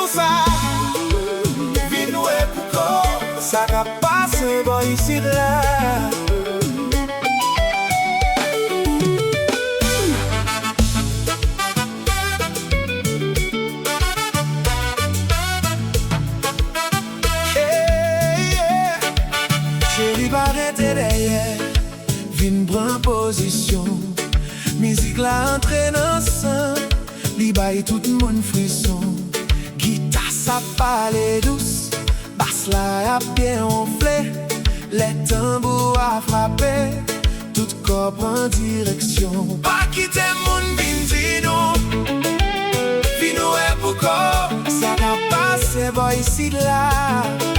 pour ça. Vin nou e pou ko, ça ka passe boy ici là. Chérie barrette derrière, vin pran position. Musique la entre dans sang, li bay tout moun frisson. Guitare ça parle douce, basse la a bien enflé. Les tambours a frappé, tout corps prend direction. Pas quitter moun vin di nou, vin nou e pou ko, ça ka passe boy ici là.